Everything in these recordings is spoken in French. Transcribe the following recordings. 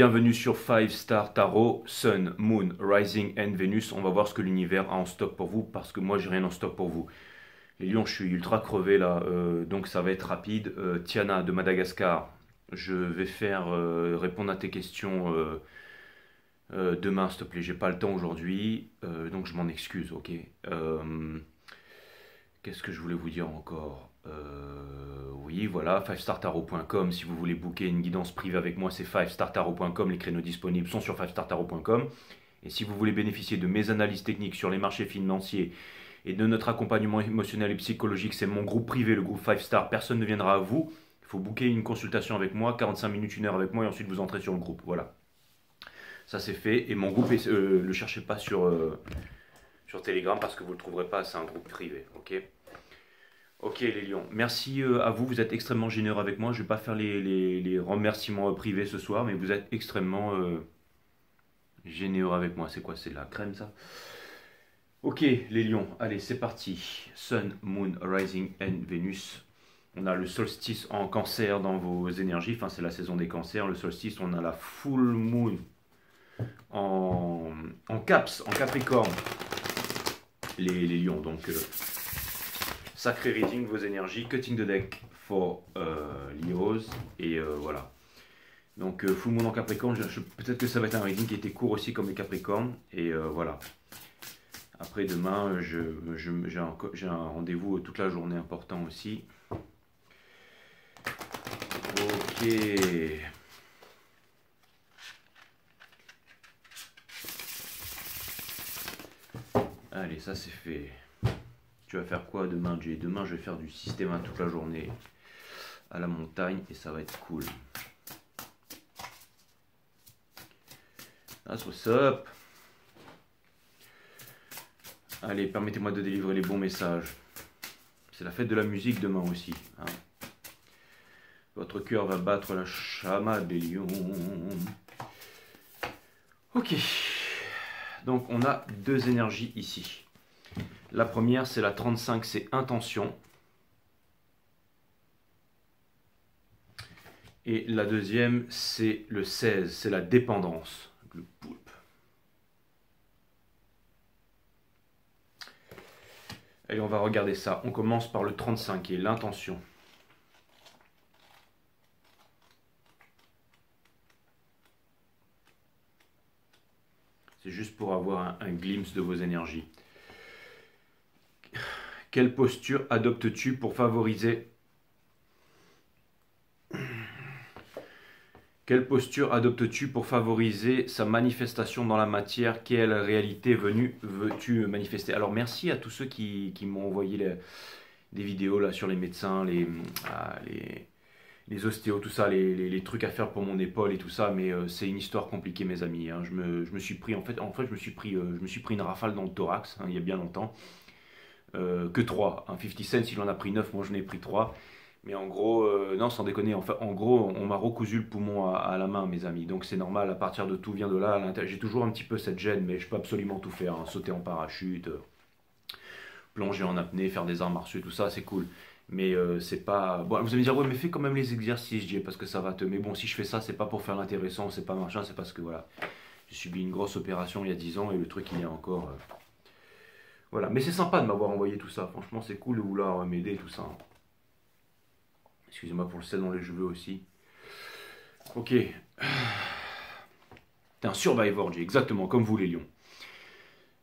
bienvenue sur 5 Star Tarot, Sun, Moon, Rising and Venus. On va voir ce que l'univers a en stock pour vous, parce que moi j'ai rien en stock pour vous. Les lions, je suis ultra crevé là, donc ça va être rapide. Tiana de Madagascar, je vais faire répondre à tes questions demain, s'il te plaît. J'ai pas le temps aujourd'hui, donc je m'en excuse, ok. Qu'est-ce que je voulais vous dire encore? Oui, voilà, 5startarot.com. Si vous voulez booker une guidance privée avec moi, c'est 5startarot.com. Les créneaux disponibles sont sur 5startarot.com. Et si vous voulez bénéficier de mes analyses techniques sur les marchés financiers et de notre accompagnement émotionnel et psychologique, c'est mon groupe privé, le groupe 5 Star. Personne ne viendra à vous. Il faut booker une consultation avec moi, 45 minutes, 1 heure avec moi, et ensuite vous entrez sur le groupe. Voilà. Ça c'est fait. Et mon groupe, le cherchez pas sur Telegram parce que vous ne le trouverez pas, c'est un groupe privé. Ok. Ok les lions, merci à vous, vous êtes extrêmement généreux avec moi. Je ne vais pas faire les remerciements privés ce soir, mais vous êtes extrêmement généreux avec moi. C'est quoi? C'est de la crème ça? Ok les lions, allez c'est parti. Sun, Moon, Rising and Venus. On a le solstice en cancer dans vos énergies, enfin c'est la saison des cancers. Le solstice, on a la full moon en caps, en capricorne. Les lions, donc... sacré reading, vos énergies, cutting the deck for Leos, et voilà. Donc full moon en Capricorne, peut-être que ça va être un reading qui était court aussi comme les Capricornes, et voilà. Après demain, j'ai un rendez-vous toute la journée important aussi. Ok. Allez, ça c'est fait. Tu vas faire quoi demain, Jay? Demain, je vais faire du système toute la journée à la montagne et ça va être cool. That's what's up. Allez, permettez-moi de délivrer les bons messages. C'est la fête de la musique demain aussi. Hein. Votre cœur va battre la chamade des lions. Ok. Donc, on a deux énergies ici. La première, c'est la 35, c'est intention. Et la deuxième, c'est le 16, c'est la dépendance. Le poulpe. Allez, on va regarder ça. On commence par le 35, qui est l'intention. C'est juste pour avoir un glimpse de vos énergies. Quelle posture adoptes-tu pour favoriser... Quelle posture adoptes-tu pour favoriser sa manifestation dans la matière? Quelle réalité veux-tu manifester? Alors merci à tous ceux qui m'ont envoyé des vidéos là, sur les médecins, les ostéos, tout ça, les trucs à faire pour mon épaule et tout ça, mais c'est une histoire compliquée mes amis. Hein. Je me suis pris, en fait je me suis pris une rafale dans le thorax, hein, il y a bien longtemps. Que 3. 50 Cent, il en a pris 9, moi je n'ai pris 3. Mais en gros, non, sans déconner, enfin, en gros, on m'a recousu le poumon à la main, mes amis. Donc c'est normal, à partir de tout vient de là. J'ai toujours un petit peu cette gêne, mais je peux absolument tout faire. Hein. Sauter en parachute, plonger en apnée, faire des arts martiaux, tout ça, c'est cool. Mais c'est pas... Bon, vous allez me dire, ouais, mais fais quand même les exercices, Jay, parce que ça va te... Mais bon, si je fais ça, c'est pas pour faire l'intéressant, c'est pas machin, c'est parce que, voilà, j'ai subi une grosse opération il y a 10 ans et le truc, il est encore... Voilà, mais c'est sympa de m'avoir envoyé tout ça. Franchement, c'est cool de vouloir m'aider, tout ça. Excusez-moi pour le sel dans les cheveux aussi. Ok. T'es un survivor, Jay, exactement, comme vous les lions.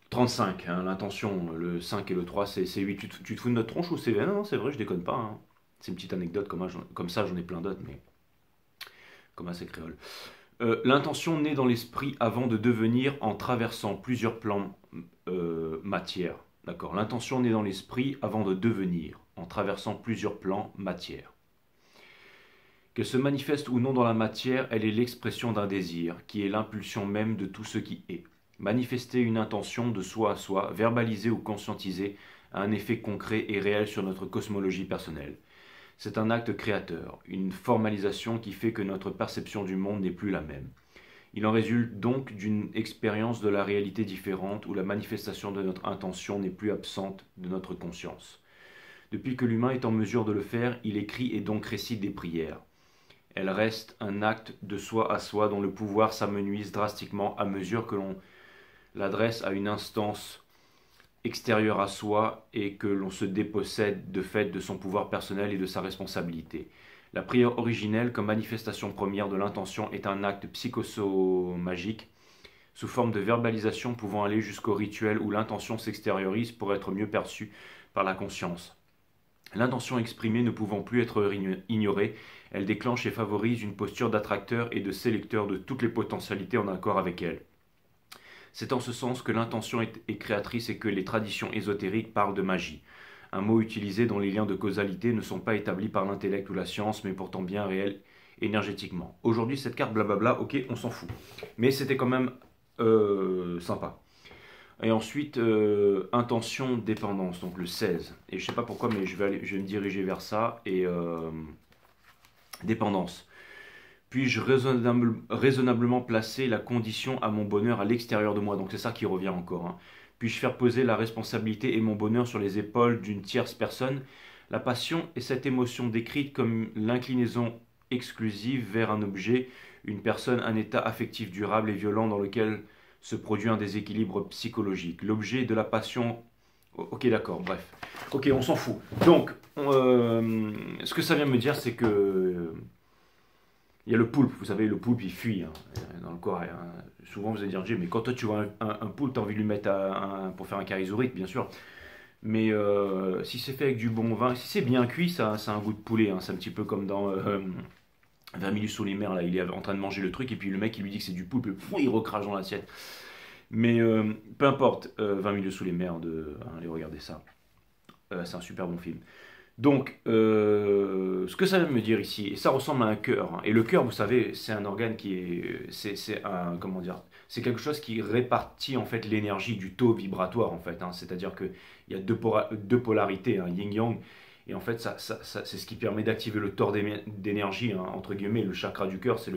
35, hein, l'intention, le 5 et le 3, c'est 8. Tu te fous de notre tronche ou c'est... Non, c'est vrai, je déconne pas. Hein. C'est une petite anecdote, comme ça, j'en ai plein d'autres, mais... Comme assez créole. L'intention naît dans l'esprit avant de devenir en traversant plusieurs plans matière. D'accord. L'intention naît dans l'esprit avant de devenir en traversant plusieurs plans matière. Qu'elle se manifeste ou non dans la matière, elle est l'expression d'un désir, qui est l'impulsion même de tout ce qui est. Manifester une intention de soi à soi, verbaliser ou conscientiser, a un effet concret et réel sur notre cosmologie personnelle. C'est un acte créateur, une formalisation qui fait que notre perception du monde n'est plus la même. Il en résulte donc d'une expérience de la réalité différente où la manifestation de notre intention n'est plus absente de notre conscience. Depuis que l'humain est en mesure de le faire, il écrit et donc récite des prières. Elle reste un acte de soi à soi dont le pouvoir s'amenuise drastiquement à mesure que l'on l'adresse à une instance extérieure à soi et que l'on se dépossède de fait de son pouvoir personnel et de sa responsabilité. La prière originelle, comme manifestation première de l'intention, est un acte psychosomagique sous forme de verbalisation pouvant aller jusqu'au rituel où l'intention s'extériorise pour être mieux perçue par la conscience. L'intention exprimée ne pouvant plus être ignorée, elle déclenche et favorise une posture d'attracteur et de sélecteur de toutes les potentialités en accord avec elle. C'est en ce sens que l'intention est créatrice et que les traditions ésotériques parlent de magie, un mot utilisé dont les liens de causalité ne sont pas établis par l'intellect ou la science, mais pourtant bien réels énergétiquement. Aujourd'hui, cette carte, blablabla, ok, on s'en fout. Mais c'était quand même sympa. Et ensuite, intention, dépendance, donc le 16. Et je sais pas pourquoi, mais je vais me diriger vers ça. Et dépendance. Puis-je raisonnablement placer la condition à mon bonheur à l'extérieur de moi? Donc c'est ça qui revient encore. Hein. Puis-je faire peser la responsabilité et mon bonheur sur les épaules d'une tierce personne? La passion est cette émotion décrite comme l'inclinaison exclusive vers un objet, une personne, un état affectif durable et violent dans lequel se produit un déséquilibre psychologique. L'objet de la passion... Ok, d'accord, bref. Ok, on s'en fout. Donc, ce que ça vient me dire, c'est que... il y a le poulpe, vous savez, le poulpe il fuit hein, dans le corps. Hein. Souvent vous allez dire, mais quand toi tu vois un poulpe, tu as envie de lui mettre pour faire un charysorite, bien sûr. Mais si c'est fait avec du bon vin, si c'est bien cuit, ça a un goût de poulet. Hein. C'est un petit peu comme dans 20 minutes sous les mers, là, il est en train de manger le truc, et puis le mec il lui dit que c'est du poulpe, il recrache dans l'assiette. Mais peu importe, 20 minutes sous les mers, allez regarder ça. C'est un super bon film. Donc, ce que ça veut me dire ici, et ça ressemble à un cœur, hein, et le cœur, vous savez, c'est un organe qui est, c'est un, comment dire, c'est quelque chose qui répartit en fait l'énergie du taux vibratoire en fait, hein, c'est-à-dire que il y a deux polarités, hein, yin-yang, et en fait, c'est ce qui permet d'activer le taux d'énergie, hein, entre guillemets, le chakra du cœur, c'est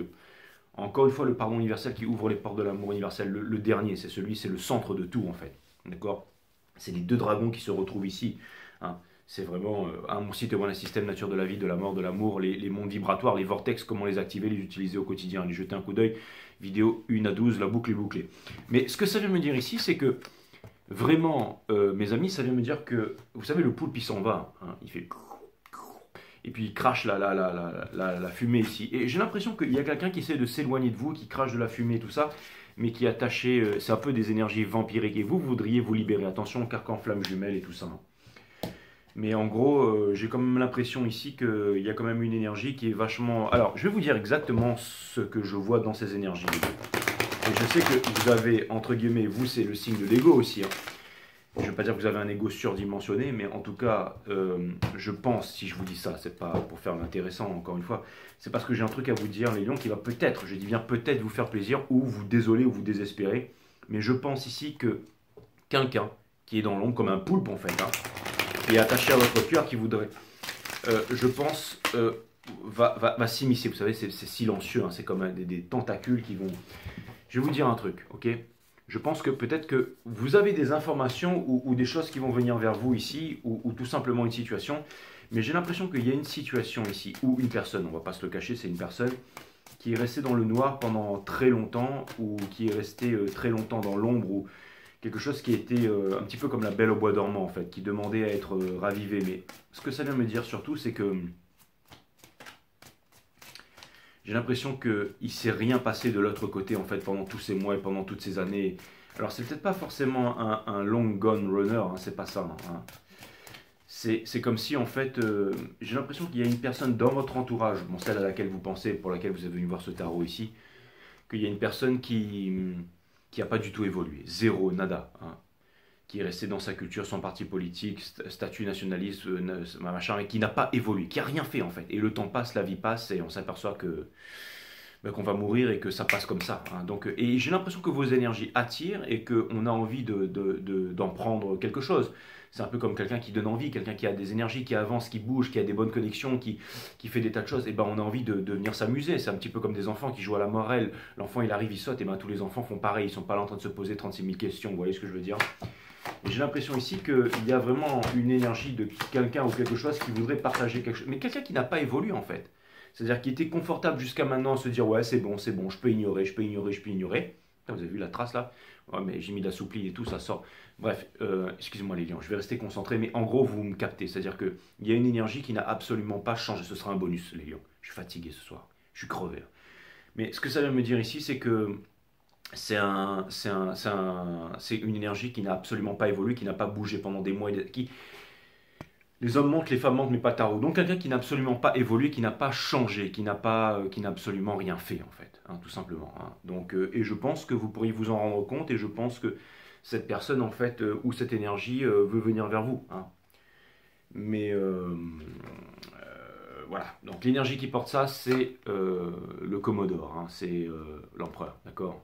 encore une fois, le pardon universel qui ouvre les portes de l'amour universel, le dernier, c'est le centre de tout en fait, d'accord? C'est les deux dragons qui se retrouvent ici, hein. C'est vraiment mon site web, un système nature de la vie, de la mort, de l'amour, les mondes vibratoires, les vortex, comment les activer, les utiliser au quotidien, les jeter un coup d'œil. Vidéo 1 à 12, la boucle est bouclée. Mais ce que ça veut me dire ici, c'est que vraiment, mes amis, ça veut me dire que, vous savez, le poulpe il s'en va, hein, il fait... Et puis il crache la fumée ici. Et j'ai l'impression qu'il y a quelqu'un qui essaie de s'éloigner de vous, qui crache de la fumée et tout ça, mais qui est attaché, c'est un peu des énergies vampiriques. Et vous voudriez vous libérer. Attention, carcan, flamme jumelle et tout ça. Hein. Mais en gros, j'ai quand même l'impression ici qu'il y a quand même une énergie qui est vachement... Alors, je vais vous dire exactement ce que je vois dans ces énergies. Et je sais que vous avez, entre guillemets, vous, c'est le signe de l'ego aussi. Hein. Je ne veux pas dire que vous avez un ego surdimensionné, mais en tout cas, je pense, si je vous dis ça, c'est pas pour faire l'intéressant, encore une fois, c'est parce que j'ai un truc à vous dire, les lions, qui va peut-être, je dis bien peut-être vous faire plaisir, ou vous désoler, ou vous désespérer. Mais je pense ici que quelqu'un qui est dans l'ombre, comme un poulpe en fait, hein, qui est attaché à votre cœur, qui voudrait, je pense, va s'immiscer. Vous savez, c'est silencieux, hein, c'est comme des tentacules qui vont... Je vais vous dire un truc, ok? Je pense que peut-être que vous avez des informations ou des choses qui vont venir vers vous ici, ou tout simplement une situation, mais j'ai l'impression qu'il y a une situation ici, ou une personne, on ne va pas se le cacher, c'est une personne qui est restée dans le noir pendant très longtemps, ou qui est restée très longtemps dans l'ombre, ou quelque chose qui était un petit peu comme la Belle au bois dormant en fait, qui demandait à être ravivée. Mais ce que ça vient me dire surtout, c'est que j'ai l'impression qu'il ne s'est rien passé de l'autre côté en fait pendant tous ces mois et pendant toutes ces années. Alors c'est peut-être pas forcément un long gone runner, hein, c'est pas ça. Hein. C'est comme si en fait, j'ai l'impression qu'il y a une personne dans votre entourage, bon, celle à laquelle vous pensez, pour laquelle vous êtes venu voir ce tarot ici, qu'il y a une personne qui n'a pas du tout évolué, zéro, nada, hein, qui est resté dans sa culture, son parti politique, statut nationaliste, machin, et qui n'a pas évolué, qui n'a rien fait en fait. Et le temps passe, la vie passe, et on s'aperçoit que qu'on va mourir et que ça passe comme ça. Hein. Donc, et j'ai l'impression que vos énergies attirent et qu'on a envie d'en prendre quelque chose. C'est un peu comme quelqu'un qui donne envie, quelqu'un qui a des énergies, qui avance, qui bouge, qui a des bonnes connexions, qui fait des tas de choses. Et ben on a envie de venir s'amuser. C'est un petit peu comme des enfants qui jouent à la morelle. L'enfant il arrive, il saute, et ben tous les enfants font pareil. Ils sont pas là en train de se poser 36 000 questions. Vous voyez ce que je veux dire? Et j'ai l'impression ici qu'il y a vraiment une énergie de quelqu'un ou quelque chose qui voudrait partager quelque chose. Mais quelqu'un qui n'a pas évolué en fait. C'est-à-dire qui était confortable jusqu'à maintenant à se dire ouais c'est bon, je peux ignorer, je peux ignorer, je peux ignorer. Vous avez vu la trace là? Ouais, mais j'ai mis de la souplie et tout, ça sort. Bref, excusez-moi les lions, je vais rester concentré, mais en gros vous me captez. C'est-à-dire qu'il y a une énergie qui n'a absolument pas changé. Ce sera un bonus les lions. Je suis fatigué ce soir, je suis crevé. Mais ce que ça vient me dire ici, c'est que c'est une énergie qui n'a absolument pas évolué, qui n'a pas bougé pendant des mois. Les hommes montent, les femmes montent, mais pas tarot. Donc quelqu'un qui n'a absolument pas évolué, qui n'a pas changé, qui n'a absolument rien fait en fait, hein, tout simplement. Hein. Donc, et je pense que vous pourriez vous en rendre compte, et je pense que cette personne en fait, ou cette énergie veut venir vers vous. Hein. Mais voilà. Donc l'énergie qui porte ça, c'est le Commodore, hein, c'est l'empereur, d'accord.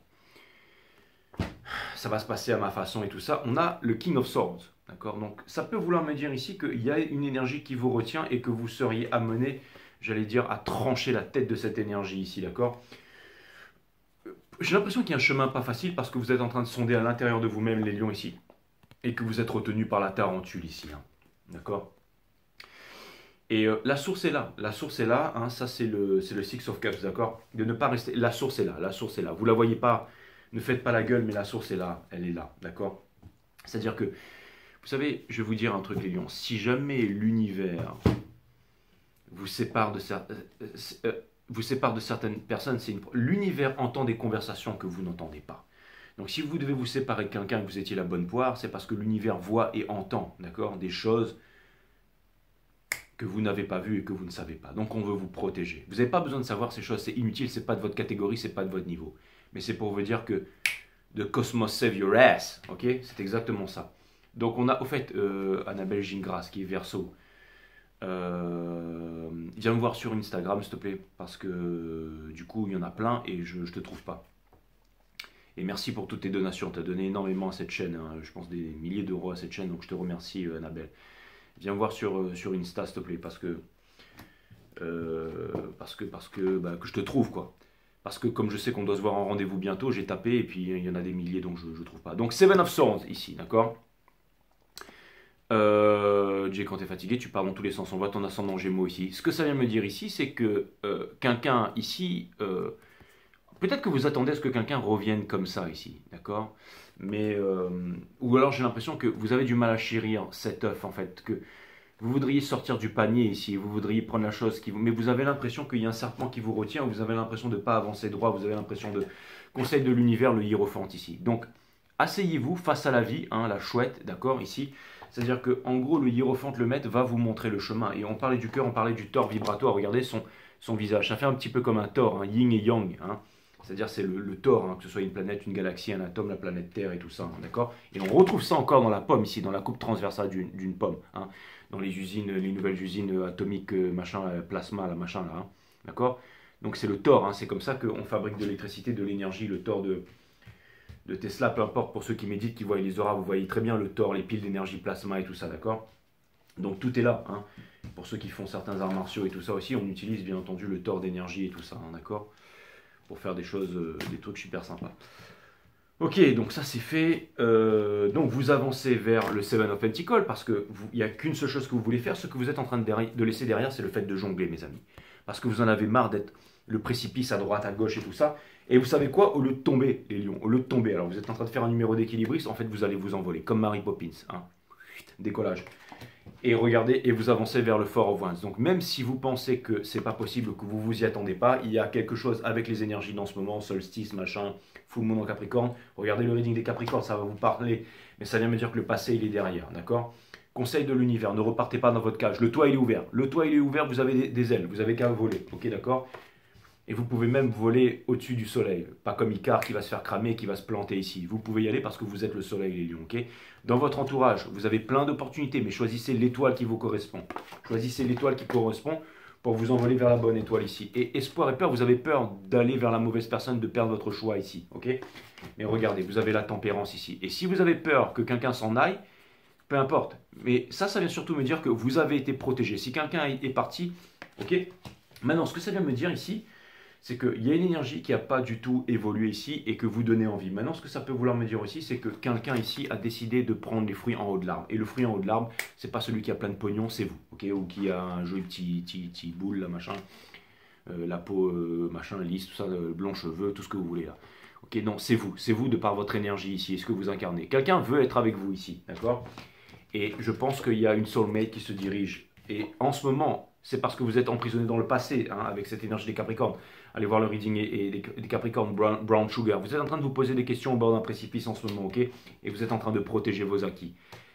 Ça va se passer à ma façon et tout ça. On a le King of Swords, d'accord. Donc ça peut vouloir me dire ici qu'il y a une énergie qui vous retient et que vous seriez amené, j'allais dire, à trancher la tête de cette énergie ici, d'accord. J'ai l'impression qu'il y a un chemin pas facile parce que vous êtes en train de sonder à l'intérieur de vous-même les lions ici et que vous êtes retenu par la tarentule ici, hein, d'accord. Et la source est là, hein, ça c'est le Six of Cups, d'accord. De ne pas rester, la source est là, vous la voyez pas. Ne faites pas la gueule, mais la source est là, elle est là, d'accord. C'est-à-dire que, vous savez, je vais vous dire un truc les lions, si jamais l'univers vous sépare de, certaines personnes, l'univers entend des conversations que vous n'entendez pas. Donc si vous devez vous séparer de quelqu'un que vous étiez la bonne poire, c'est parce que l'univers voit et entend, d'accord, des choses que vous n'avez pas vues et que vous ne savez pas. Donc on veut vous protéger. Vous n'avez pas besoin de savoir ces choses, c'est inutile, c'est pas de votre catégorie, c'est pas de votre niveau. Mais c'est pour vous dire que the cosmos save your ass, ok? C'est exactement ça. Donc on a, au fait, Annabelle Gingras qui est Verseau. Viens me voir sur Instagram, s'il te plaît, parce que du coup, il y en a plein et je ne te trouve pas. Et merci pour toutes tes donations, tu as donné énormément à cette chaîne, hein. Je pense des milliers d'euros à cette chaîne, donc je te remercie, Annabelle. Viens me voir sur Insta, s'il te plaît, parce que je te trouve, quoi. Parce que comme je sais qu'on doit se voir en rendez-vous bientôt, j'ai tapé et puis il y en a des milliers donc je ne trouve pas. Donc Seven of Swords ici, d'accord. Jay, quand tu es fatigué, tu pars dans tous les sens. On voit ton ascendant Gémeaux ici. Ce que ça vient me dire ici, c'est que quelqu'un ici, peut-être que vous attendez à ce que quelqu'un revienne comme ça ici, d'accord. Mais ou alors j'ai l'impression que vous avez du mal à chérir cet œuf en fait, que vous voudriez sortir du panier ici, vous voudriez prendre la chose qui vous... Mais vous avez l'impression qu'il y a un serpent qui vous retient, vous avez l'impression de ne pas avancer droit, vous avez l'impression de... Conseil de l'univers, le hiérophante ici. Donc, asseyez-vous face à la vie, hein, la chouette, d'accord, ici. C'est-à-dire que en gros, le hiérophante, le maître, va vous montrer le chemin. Et on parlait du cœur, on parlait du Thor vibratoire, regardez son visage. Ça fait un petit peu comme un Thor, hein, yin et yang, hein. C'est-à-dire c'est le Thor, hein, que ce soit une planète, une galaxie, un atome, la planète Terre et tout ça, hein, d'accord. Et on retrouve ça encore dans la pomme ici, dans la coupe transversale d'une pomme, hein, dans les usines, les nouvelles usines atomiques, machin, plasma, là, machin, là, hein, d'accord. Donc c'est le Thor, hein, c'est comme ça qu'on fabrique de l'électricité, de l'énergie, le Thor de Tesla, peu importe, pour ceux qui méditent, qui voient les auras, vous voyez très bien le Thor, les piles d'énergie plasma et tout ça, d'accord. Donc tout est là, hein. Pour ceux qui font certains arts martiaux et tout ça aussi, on utilise bien entendu le Thor d'énergie et tout ça, hein, d'accord, pour faire des choses, des trucs super sympas. Ok, donc ça c'est fait. Donc vous avancez vers le Seven of Pentacles parce qu'il n'y a qu'une seule chose que vous voulez faire. Ce que vous êtes en train de laisser derrière, c'est le fait de jongler, mes amis. Parce que vous en avez marre d'être le précipice à droite, à gauche et tout ça. Et vous savez quoi? Au lieu de tomber, les lions, au lieu de tomber, alors vous êtes en train de faire un numéro d'équilibriste, en fait vous allez vous envoler, comme Mary Poppins, hein. Décollage. Et regardez, et vous avancez vers le Four of Wands. Donc même si vous pensez que c'est pas possible, que vous vous y attendez pas, il y a quelque chose avec les énergies dans ce moment, solstice, machin, full moon en Capricorne. Regardez le reading des Capricornes, ça va vous parler, mais ça vient me dire que le passé il est derrière, d'accord. Conseil de l'univers, ne repartez pas dans votre cage. Le toit il est ouvert. Le toit il est ouvert, vous avez des ailes, vous avez qu'à voler, ok, d'accord. Et vous pouvez même voler au-dessus du soleil. Pas comme Icare qui va se faire cramer et qui va se planter ici. Vous pouvez y aller parce que vous êtes le soleil, les lions. Okay. Dans votre entourage, vous avez plein d'opportunités, mais choisissez l'étoile qui vous correspond. Choisissez l'étoile qui correspond pour vous envoler vers la bonne étoile ici. Et espoir et peur, vous avez peur d'aller vers la mauvaise personne, de perdre votre choix ici. Okay. Mais regardez, vous avez la tempérance ici. Et si vous avez peur que quelqu'un s'en aille, peu importe. Mais ça vient surtout me dire que vous avez été protégé. Si quelqu'un est parti, ok. Maintenant, ce que ça vient me dire ici, c'est qu'il y a une énergie qui n'a pas du tout évolué ici et que vous donnez envie. Maintenant, ce que ça peut vouloir me dire aussi, c'est que quelqu'un ici a décidé de prendre les fruits en haut de l'arbre. Et le fruit en haut de l'arbre, c'est pas celui qui a plein de pognon, c'est vous, ok, ou qui a un joli petit boule, là, machin. la peau machin lisse, tout ça, blanc cheveux, tout ce que vous voulez là. Ok, non, c'est vous de par votre énergie ici, et ce que vous incarnez. Quelqu'un veut être avec vous ici, d'accord? Et je pense qu'il y a une soulmate qui se dirige. Et en ce moment, c'est parce que vous êtes emprisonné dans le passé, hein, avec cette énergie des Capricornes. Allez voir le reading et des Capricornes, Brown Sugar. Vous êtes en train de vous poser des questions au bord d'un précipice en ce moment, ok? Et vous êtes en train de protéger vos acquis.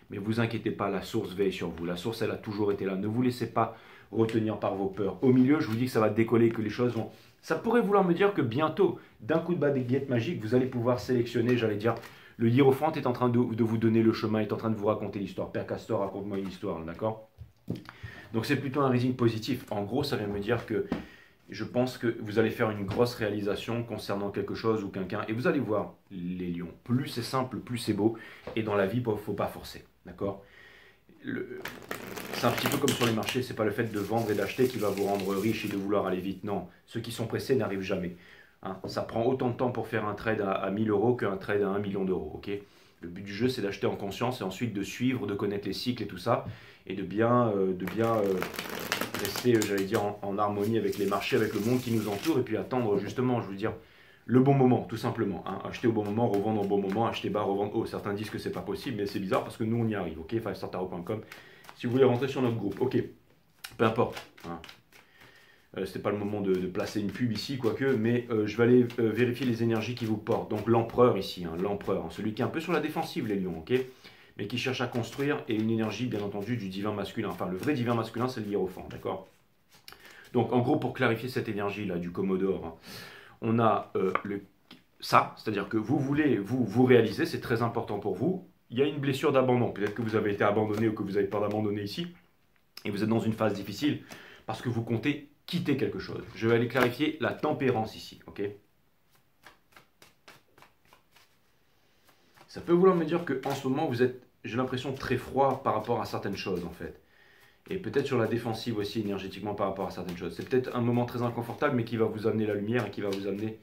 Mais vous inquiétez pas, la source veille sur vous. La source, elle a toujours été là. Ne vous laissez pas retenir par vos peurs. Au milieu, je vous dis que ça va décoller, que les choses vont... Ça pourrait vouloir me dire que bientôt, d'un coup de baguette magique, vous allez pouvoir sélectionner, j'allais dire, le hiérophante est en train de vous donner le chemin, est en train de vous raconter l'histoire. Père Castor, raconte-moi une histoire, d'accord? Donc c'est plutôt un reading positif. En gros, ça vient me dire que je pense que vous allez faire une grosse réalisation concernant quelque chose ou quelqu'un. Et vous allez voir, les lions, plus c'est simple, plus c'est beau. Et dans la vie, il ne faut pas forcer, d'accord? C'est un petit peu comme sur les marchés, c'est pas le fait de vendre et d'acheter qui va vous rendre riche et de vouloir aller vite. Non, ceux qui sont pressés n'arrivent jamais. Hein, ça prend autant de temps pour faire un trade à 1000 euros qu'un trade à 1 million d'euros. Ok, le but du jeu, c'est d'acheter en conscience et ensuite de suivre, de connaître les cycles et tout ça, et de bien rester, j'allais dire, en harmonie avec les marchés, avec le monde qui nous entoure, et puis attendre justement, je veux dire, le bon moment, tout simplement. Hein. Acheter au bon moment, revendre au bon moment, acheter bas, revendre haut. Certains disent que c'est pas possible, mais c'est bizarre parce que nous, on y arrive. Ok, 5startarot.com. Si vous voulez rentrer sur notre groupe, ok, peu importe. Hein. C'était pas le moment de placer une pub ici, quoique, mais je vais aller vérifier les énergies qui vous portent. Donc l'empereur ici, hein, l'empereur, hein, celui qui est un peu sur la défensive, les lions, ok, mais qui cherche à construire, et une énergie, bien entendu, du divin masculin. Enfin, le vrai divin masculin, c'est le hiérophant, d'accord? Donc, en gros, pour clarifier cette énergie-là, du Commodore, hein, on a ça, c'est-à-dire que vous voulez vous réaliser, c'est très important pour vous. Il y a une blessure d'abandon. Peut-être que vous avez été abandonné ou que vous avez peur d'abandonner ici, et vous êtes dans une phase difficile, parce que vous comptez quitter quelque chose. Je vais aller clarifier la tempérance ici, ok? Ça peut vouloir me dire qu'en ce moment, vous êtes, j'ai l'impression, très froid par rapport à certaines choses, en fait. Et peut-être sur la défensive aussi, énergétiquement, par rapport à certaines choses. C'est peut-être un moment très inconfortable, mais qui va vous amener la lumière et qui va vous amener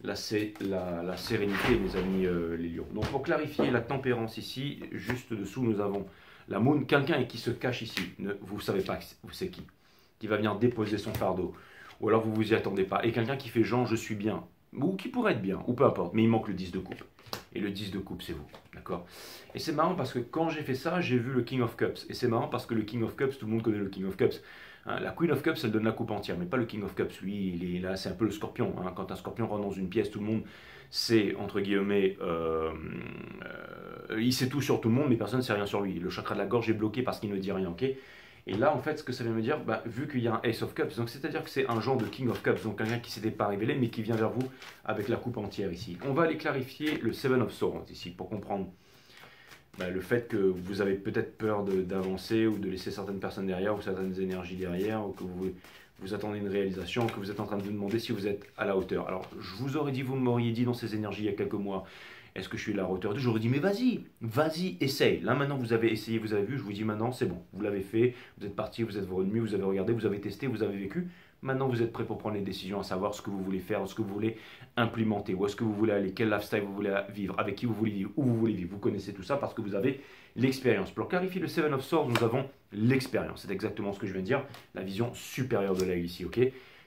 la sérénité, mes amis les lions. Donc, pour clarifier la tempérance ici, juste dessous, nous avons la moon, quelqu'un qui se cache ici. Vous ne savez pas c'est qui va venir déposer son fardeau. Ou alors vous ne vous y attendez pas. Et quelqu'un qui fait genre, je suis bien. Ou qui pourrait être bien, ou peu importe. Mais il manque le 10 de coupe. Et le 10 de coupe, c'est vous. D'accord? Et c'est marrant parce que quand j'ai fait ça, j'ai vu le King of Cups. Et c'est marrant parce que le King of Cups, tout le monde connaît le King of Cups. Hein, la Queen of Cups, elle donne la coupe entière, mais pas le King of Cups. Lui, il est là, c'est un peu le scorpion. Hein. Quand un scorpion rentre dans une pièce, tout le monde sait, entre guillemets, il sait tout sur tout le monde, mais personne ne sait rien sur lui. Le chakra de la gorge est bloqué parce qu'il ne dit rien, ok? Et là, en fait, ce que ça vient me dire, bah, vu qu'il y a un Ace of Cups, donc c'est-à-dire que c'est un genre de King of Cups, donc quelqu'un qui ne s'était pas révélé, mais qui vient vers vous avec la coupe entière ici. On va aller clarifier le Seven of Swords ici, pour comprendre bah, le fait que vous avez peut-être peur d'avancer ou de laisser certaines personnes derrière ou certaines énergies derrière, ou que vous attendez une réalisation, que vous êtes en train de vous demander si vous êtes à la hauteur. Alors, je vous aurais dit, vous m'auriez dit dans ces énergies il y a quelques mois, est-ce que je suis à la hauteur? J'aurais dit, mais vas-y, essaye. Là, maintenant, vous avez essayé, vous avez vu, je vous dis maintenant, c'est bon. Vous l'avez fait, vous êtes parti, vous êtes revenu, vous avez regardé, vous avez testé, vous avez vécu. Maintenant, vous êtes prêt pour prendre les décisions, à savoir ce que vous voulez faire, ce que vous voulez implémenter, où est-ce que vous voulez aller, quel lifestyle vous voulez vivre, avec qui vous voulez vivre, où vous voulez vivre. Vous connaissez tout ça parce que vous avez l'expérience. Pour clarifier le Seven of Swords, nous avons l'expérience. C'est exactement ce que je viens de dire, la vision supérieure de l'œil ici, ok?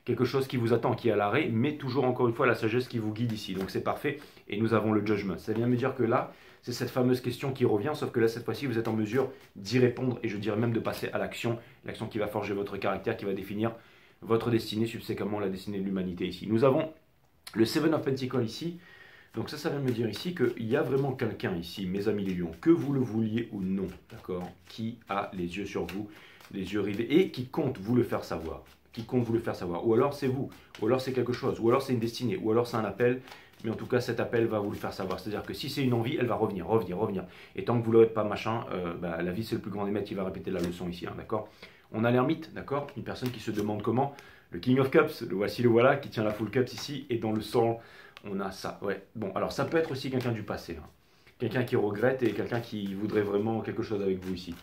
Quelque chose qui vous attend, qui est à l'arrêt, mais toujours encore une fois la sagesse qui vous guide ici. Donc c'est parfait. Et nous avons le judgment. Ça vient me dire que là, c'est cette fameuse question qui revient, sauf que là, cette fois-ci, vous êtes en mesure d'y répondre et je dirais même de passer à l'action. L'action qui va forger votre caractère, qui va définir votre destinée, subséquemment la destinée de l'humanité ici. Nous avons le Seven of Pentacles ici. Donc ça vient me dire ici qu'il y a vraiment quelqu'un ici, mes amis les lions, que vous le vouliez ou non, d'accord, qui a les yeux sur vous, les yeux rivés et qui compte vous le faire savoir. Qui compte vous le faire savoir. Ou alors c'est vous, ou alors c'est quelque chose, ou alors c'est une destinée, ou alors c'est un appel, mais en tout cas cet appel va vous le faire savoir. C'est-à-dire que si c'est une envie, elle va revenir. Et tant que vous ne l'aurez pas machin, la vie c'est le plus grand des maîtres, il va répéter la leçon ici, hein, d'accord? On a l'ermite, d'accord? Une personne qui se demande comment. Le King of Cups, le voici le voilà, qui tient la Full Cups ici, et dans le sang, on a ça. Ouais, bon, alors ça peut être aussi quelqu'un du passé, hein. Quelqu'un qui regrette et quelqu'un qui voudrait vraiment quelque chose avec vous ici.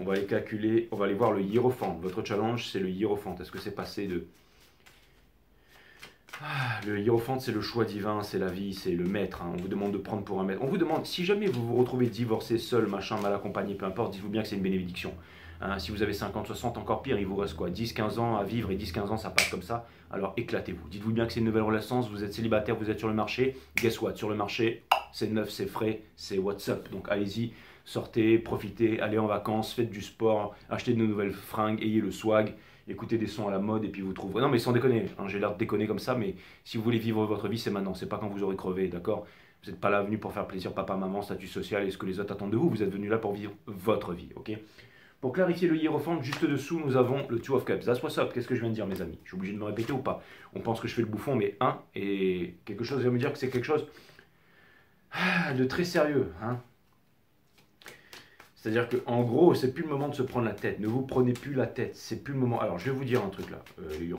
On va aller calculer, on va aller voir le hiérophante. Votre challenge, c'est le hiérophante. Est-ce que c'est passé de... le hiérophante, c'est le choix divin, c'est la vie, c'est le maître. Hein. On vous demande de prendre pour un maître. On vous demande, si jamais vous vous retrouvez divorcé, seul, machin, mal accompagné, peu importe, dites-vous bien que c'est une bénédiction. Hein, si vous avez 50, 60, encore pire, il vous reste quoi? 10, 15 ans à vivre et 10, 15 ans, ça passe comme ça. Alors éclatez-vous. Dites-vous bien que c'est une nouvelle relation, vous êtes célibataire, vous êtes sur le marché. Guess what? Sur le marché, c'est neuf, c'est frais, c'est what's up. Donc allez-y, sortez, profitez, allez en vacances, faites du sport, achetez de nouvelles fringues, ayez le swag, écoutez des sons à la mode et puis vous trouverez. Non mais sans déconner, hein, j'ai l'air de déconner comme ça, mais si vous voulez vivre votre vie, c'est maintenant, c'est pas quand vous aurez crevé, d'accord? Vous n'êtes pas là venu pour faire plaisir papa, maman, statut social et ce que les autres attendent de vous. Vous êtes venu là pour vivre votre vie, ok? Pour clarifier le hiérophante, juste dessous, nous avons le Two of Cups. That's what's up. Qu'est-ce que je viens de dire, mes amis? Je suis obligé de me répéter ou pas? On pense que je fais le bouffon, mais et quelque chose vient me dire que c'est quelque chose de très sérieux, hein? C'est-à-dire qu'en gros, c'est plus le moment de se prendre la tête. Ne vous prenez plus la tête. C'est plus le moment. Alors, je vais vous dire un truc là.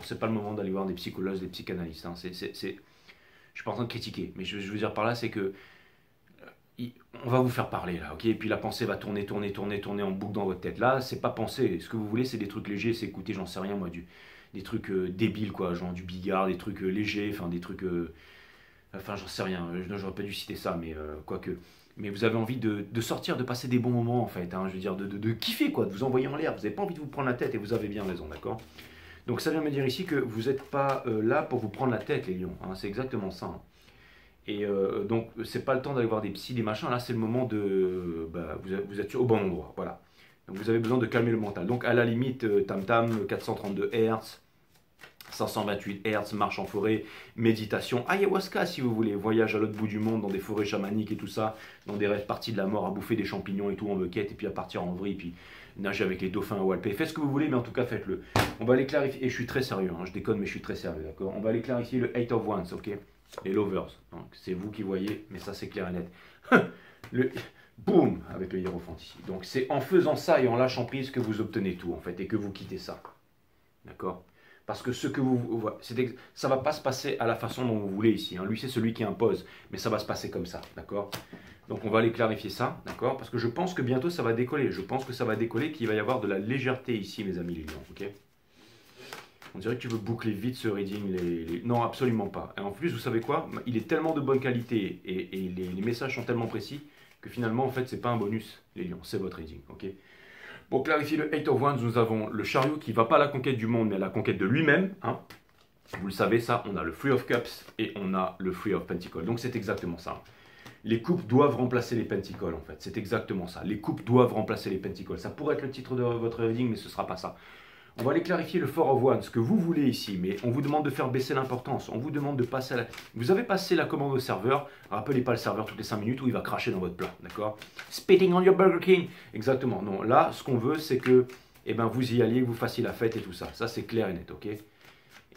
C'est pas le moment d'aller voir des psychologues, des psychanalystes. Hein. Je suis pas en train de critiquer, mais je veux dire par là, c'est que on va vous faire parler là, ok? Et puis la pensée va tourner en boucle dans votre tête. Là, c'est pas penser. Ce que vous voulez, c'est des trucs légers, c'est écouter, j'en sais rien moi, des trucs débiles quoi, genre du bigard, des trucs légers, enfin des trucs, enfin j'en sais rien. J'aurais pas dû citer ça, mais quoique. Mais vous avez envie de sortir, de passer des bons moments en fait. Hein, je veux dire, de kiffer quoi, de vous envoyer en l'air. Vous n'avez pas envie de vous prendre la tête et vous avez bien raison, d'accord? Donc ça vient me dire ici que vous n'êtes pas là pour vous prendre la tête, les lions. Hein, c'est exactement ça. Hein. Et donc, c'est pas le temps d'aller voir des psys, des machins. Là, c'est le moment de. Vous êtes au bon endroit. Voilà. Donc, vous avez besoin de calmer le mental. Donc, à la limite, tam-tam, 432 Hz, 528 Hz, marche en forêt, méditation, ayahuasca si vous voulez, voyage à l'autre bout du monde dans des forêts chamaniques et tout ça, dans des rêves parties de la mort, à bouffer des champignons et tout en bucket, et puis à partir en vrille, puis nager avec les dauphins à Walpé. Faites ce que vous voulez, mais en tout cas, faites-le. On va aller clarifier. Et je suis très sérieux, hein, je déconne, mais je suis très sérieux, d'accord? On va aller clarifier le 8 of Wands, ok? Les lovers, donc c'est vous qui voyez, mais ça c'est clair et net. Le boum avec le hiérophant ici. Donc c'est en faisant ça et en lâchant prise que vous obtenez tout en fait et que vous quittez ça. D'accord? Parce que ce que ça va pas se passer à la façon dont vous voulez ici. Hein. Lui c'est celui qui impose, mais ça va se passer comme ça. D'accord? Donc on va aller clarifier ça, d'accord? Parce que je pense que bientôt ça va décoller. Je pense que ça va décoller, qu'il va y avoir de la légèreté ici, mes amis les lions. Ok? On dirait que tu veux boucler vite ce reading. Non, absolument pas. Et en plus, vous savez quoi? Il est tellement de bonne qualité et les messages sont tellement précis que finalement, en fait, c'est pas un bonus, les lions, c'est votre reading. Ok? Pour clarifier le 8 of Wands, nous avons le chariot qui ne va pas à la conquête du monde, mais à la conquête de lui-même. Hein. Vous le savez, ça, on a le Three of Cups et on a le Three of Pentacles. Donc, c'est exactement ça. Les coupes doivent remplacer les pentacles, en fait. C'est exactement ça. Les coupes doivent remplacer les pentacles. Ça pourrait être le titre de votre reading, mais ce ne sera pas ça. On va aller clarifier le Four of Wands, ce que vous voulez ici, mais on vous demande de faire baisser l'importance. On vous demande de passer à la... Vous avez passé la commande au serveur. Rappelez pas le serveur toutes les 5 minutes où il va cracher dans votre plat, d'accord? Spitting on your Burger King. Exactement. Non, là, ce qu'on veut, c'est que vous y alliez, que vous fassiez la fête et tout ça. Ça, c'est clair et net, ok?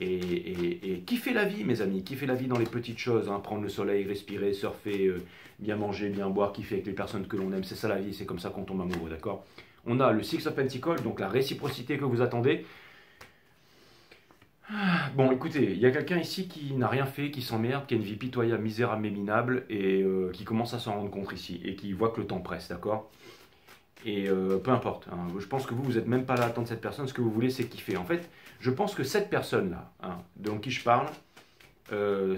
Et kiffez la vie, mes amis. Kiffez la vie dans les petites choses. Hein. Prendre le soleil, respirer, surfer, bien manger, bien boire, kiffer avec les personnes que l'on aime. C'est ça la vie, c'est comme ça qu'on tombe amoureux, d'accord? On a le Six of Pentacles, donc la réciprocité que vous attendez. Bon, écoutez, il y a quelqu'un ici qui n'a rien fait, qui s'emmerde, qui a une vie pitoyable, misérable, mais minable, et qui commence à s'en rendre compte ici, et qui voit que le temps presse, d'accord? Et peu importe, hein, je pense que vous n'êtes même pas là à attendre cette personne, ce que vous voulez, c'est kiffer. En fait, je pense que cette personne-là, hein, dont qui je parle,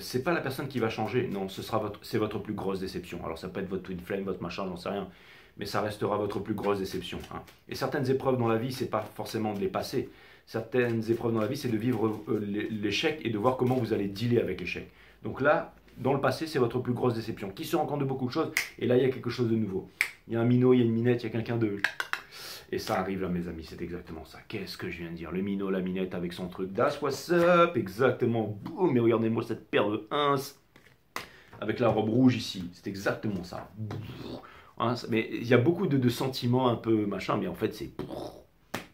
c'est pas la personne qui va changer, non, c'est votre plus grosse déception. Alors ça peut être votre twin flame, votre machin, j'en sais rien. Mais ça restera votre plus grosse déception. Hein. Et certaines épreuves dans la vie, c'est pas forcément de les passer. Certaines épreuves dans la vie, c'est de vivre l'échec et de voir comment vous allez dealer avec l'échec. Donc là, dans le passé, c'est votre plus grosse déception. Qui se rend compte de beaucoup de choses, et là, il y a quelque chose de nouveau. Il y a un minot, il y a une minette, il y a quelqu'un de... Et ça arrive là, mes amis, c'est exactement ça. Qu'est-ce que je viens de dire? Le minot, la minette avec son truc. That's what's up, exactement. Boum, mais regardez-moi cette paire de ins avec la robe rouge ici. C'est exactement ça. Hein, mais il y a beaucoup de sentiments un peu machin, mais en fait c'est... Vous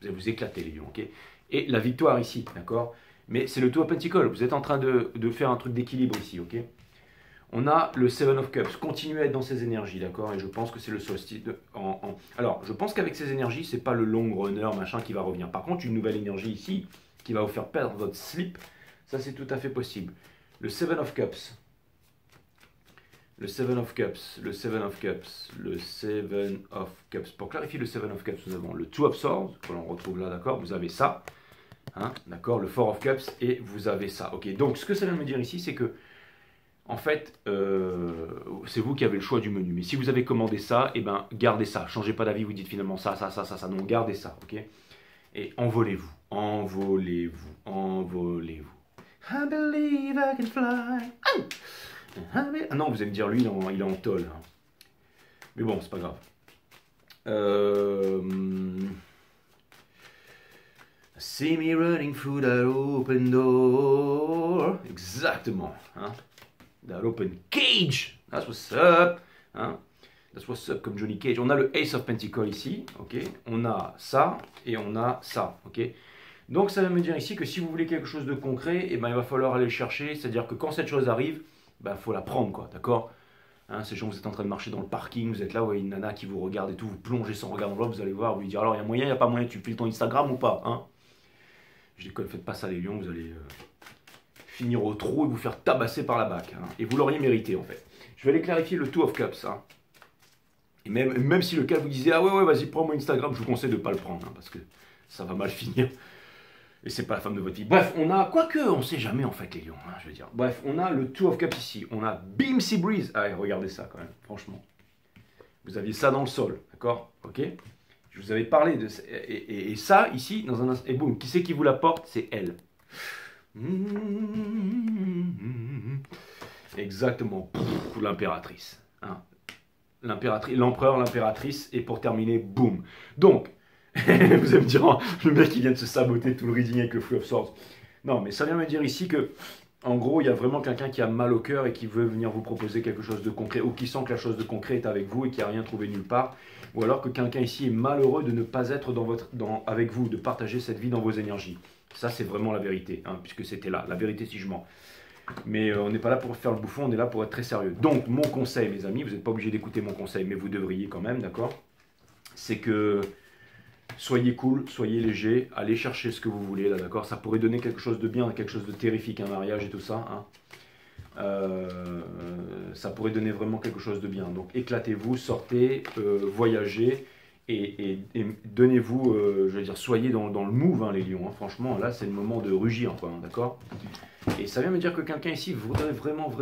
allez vous éclater les lions, ok? Et la victoire ici, d'accord? Mais c'est le Two of Pentacles, vous êtes en train de faire un truc d'équilibre ici, ok? On a le Seven of Cups, continuez à être dans ces énergies, d'accord? Et je pense que c'est le solstice Alors, je pense qu'avec ces énergies, c'est pas le long runner, machin, qui va revenir. Par contre, une nouvelle énergie ici, qui va vous faire perdre votre slip, ça c'est tout à fait possible. Le Seven of Cups... Le Seven of Cups, le Seven of Cups, le Seven of Cups. Pour clarifier le Seven of Cups, nous avons le Two of Swords, que l'on retrouve là, d'accord? Vous avez ça, hein, d'accord? Le Four of Cups, et vous avez ça. Ok, donc ce que ça vient de me dire ici, c'est que, en fait, c'est vous qui avez le choix du menu. Mais si vous avez commandé ça, eh ben, gardez ça. Changez pas d'avis, vous dites finalement ça, ça, ça, ça, ça. Non, gardez ça, ok? Et envolez-vous, envolez-vous, envolez-vous. I believe I can fly. Ah non, vous allez me dire, lui, il est en tôle. Hein. Mais bon, c'est pas grave. See me running through that open door. Exactement. Hein? That open cage. That's what's up. Hein? That's what's up comme Johnny Cage. On a le Ace of Pentacles ici. Ok. On a ça et on a ça. Ok. Donc ça veut me dire ici que si vous voulez quelque chose de concret, eh ben, il va falloir aller le chercher. C'est-à-dire que quand cette chose arrive, ben, faut la prendre, quoi. D'accord? Hein, ces gens, vous êtes en train de marcher dans le parking, vous êtes là, vous voyez une nana qui vous regarde et tout, vous plongez son regard dans l'autre, vous allez voir, vous lui dire alors il y a moyen, il n'y a pas moyen, tu files ton Instagram ou pas, hein? Je déconne, faites pas ça les lions, vous allez finir au trou et vous faire tabasser par la BAC. Hein, et vous l'auriez mérité en fait. Je vais aller clarifier le Two of Cups. Hein. Et même si le cas vous disait ah ouais, vas-y, prends mon Instagram, je vous conseille de ne pas le prendre, hein, parce que ça va mal finir. Et c'est pas la femme de votre vie. Bref, on a, quoique, on sait jamais en fait les lions, hein, je veux dire. Bref, on a le Two of Cups ici. On a Beam Sea Breeze. Allez, regardez ça quand même, franchement. Vous aviez ça dans le sol, d'accord? Ok? Je vous avais parlé de ça. Et ça, ici, dans un instant. Et boum, qui c'est qui vous l'apporte? C'est elle. Exactement. L'impératrice. Hein. L'empereur, l'impératrice. Et pour terminer, boum. Donc, vous allez me dire, oh, le mec qui vient de se saboter tout le reading avec le Three of Swords. Non, mais ça vient me dire ici que, en gros, il y a vraiment quelqu'un qui a mal au cœur et qui veut venir vous proposer quelque chose de concret, ou qui sent que la chose de concret est avec vous et qui n'a rien trouvé nulle part, ou alors que quelqu'un ici est malheureux de ne pas être avec vous, de partager cette vie dans vos énergies. Ça, c'est vraiment la vérité, hein, puisque c'était là. La vérité, si je mens. Mais on n'est pas là pour faire le bouffon, on est là pour être très sérieux. Donc, mon conseil, mes amis, vous n'êtes pas obligé d'écouter mon conseil, mais vous devriez quand même, d'accord? C'est que soyez cool, soyez léger, allez chercher ce que vous voulez, là, d'accord? Ça pourrait donner quelque chose de bien, quelque chose de terrifique, un mariage et tout ça, hein. Ça pourrait donner vraiment quelque chose de bien. Donc éclatez-vous, sortez, voyagez et donnez-vous, je veux dire, soyez dans le move, hein, les lions. Hein. Franchement, là, c'est le moment de rugir, quoi, hein, d'accord? Et ça vient me dire que quelqu'un ici voudrait vraiment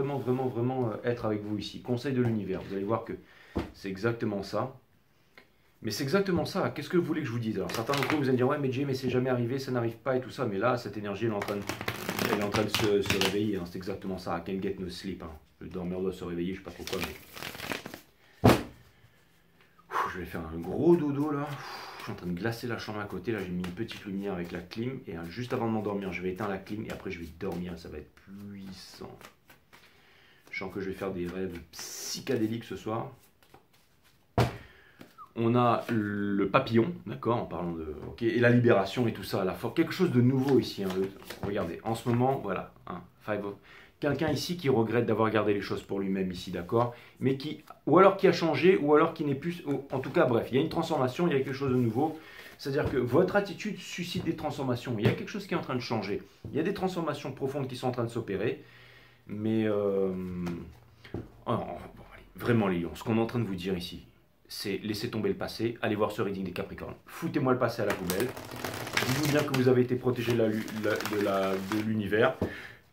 être avec vous ici. Conseil de l'univers. Vous allez voir que c'est exactement ça. Mais c'est exactement ça. Qu'est-ce que vous voulez que je vous dise? Alors certains d'entre vous allez me dire ouais mais Jay, mais c'est jamais arrivé, ça n'arrive pas et tout ça. Mais là, cette énergie elle est en train de se réveiller. Hein. C'est exactement ça. I can get no sleep. Hein. Le dormeur doit se réveiller, je sais pas pourquoi. Mais... je vais faire un gros dodo là. Je suis en train de glacer la chambre à côté. Là j'ai mis une petite lumière avec la clim. Et juste avant de m'endormir, je vais éteindre la clim. Et après je vais dormir. Ça va être puissant. Je sens que je vais faire des rêves psychédéliques ce soir. On a le papillon, d'accord, en parlant de... ok, et la libération et tout ça, la force, quelque chose de nouveau ici. Hein, regardez, en ce moment, voilà, hein, quelqu'un ici qui regrette d'avoir gardé les choses pour lui-même ici, d'accord, mais qui, ou alors qui a changé, ou alors qui n'est plus... En tout cas, bref, il y a une transformation, il y a quelque chose de nouveau. C'est-à-dire que votre attitude suscite des transformations. Il y a quelque chose qui est en train de changer. Il y a des transformations profondes qui sont en train de s'opérer. Mais... oh, bon, allez, vraiment, les lions, ce qu'on est en train de vous dire ici, c'est laisser tomber le passé, allez voir ce reading des Capricornes. Foutez-moi le passé à la poubelle. Dites-vous bien que vous avez été protégé de l'univers,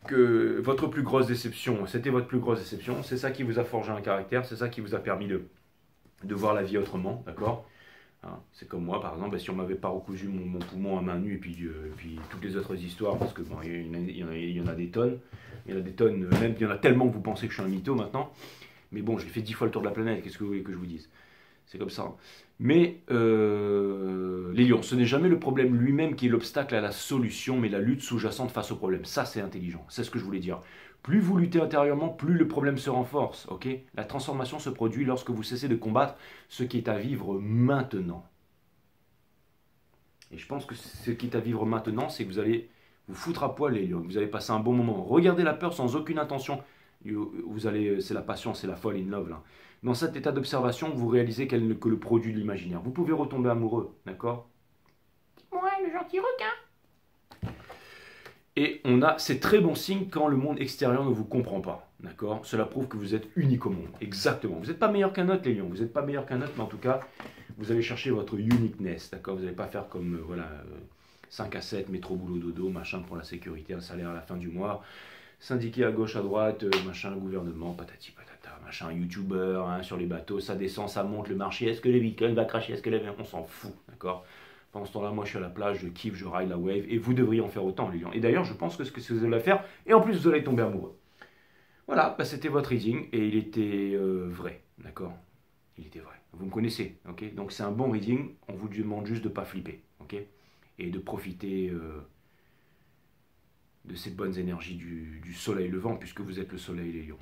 que votre plus grosse déception, c'était votre plus grosse déception. C'est ça qui vous a forgé un caractère, c'est ça qui vous a permis de voir la vie autrement, d'accord? Hein, c'est comme moi, par exemple, si on m'avait pas recousu mon poumon à main nue, et puis toutes les autres histoires, parce que bon, il y en a des tonnes, il y en a des tonnes, même il y en a tellement que vous pensez que je suis un mytho maintenant. Mais bon, j'ai fait 10 fois le tour de la planète, qu'est-ce que vous voulez que je vous dise? C'est comme ça. Mais les lions, ce n'est jamais le problème lui-même qui est l'obstacle à la solution, mais la lutte sous-jacente face au problème. Ça, c'est intelligent. C'est ce que je voulais dire. Plus vous luttez intérieurement, plus le problème se renforce. Ok? La transformation se produit lorsque vous cessez de combattre ce qui est à vivre maintenant. Et je pense que ce qui est à vivre maintenant, c'est que vous allez vous foutre à poil, les lions. Vous allez passer un bon moment. Regardez la peur sans aucune intention. Vous allez, c'est la passion, c'est la folle in love là. Dans cet état d'observation, vous réalisez qu'elle n'est que le produit de l'imaginaire. Vous pouvez retomber amoureux, d'accord? Ouais, le gentil requin. Et on a ces très bons signes quand le monde extérieur ne vous comprend pas, d'accord? Cela prouve que vous êtes unique au monde, exactement. Vous n'êtes pas meilleur qu'un autre, les lions. Vous n'êtes pas meilleur qu'un autre, mais en tout cas, vous allez chercher votre uniqueness, d'accord? Vous n'allez pas faire comme, voilà, 5 à 7, métro, boulot, dodo, machin pour la sécurité, un salaire à la fin du mois. syndiqués à gauche, à droite, machin, gouvernement, patati patata, machin, youtubeur, hein, sur les bateaux, ça descend, ça monte, le marché, est-ce que le bitcoin va cracher, est-ce que on s'en fout, d'accord. Pendant ce temps-là, moi je suis à la plage, je kiffe, je ride la wave, et vous devriez en faire autant, les gens. Et d'ailleurs, je pense que ce que vous allez faire, et en plus vous allez tomber amoureux. Voilà, bah, c'était votre reading, et il était vrai, d'accord. Il était vrai. Vous me connaissez, ok. Donc c'est un bon reading, on vous demande juste de ne pas flipper, ok. Et de profiter de ces bonnes énergies du soleil levant, puisque vous êtes le soleil, les lions.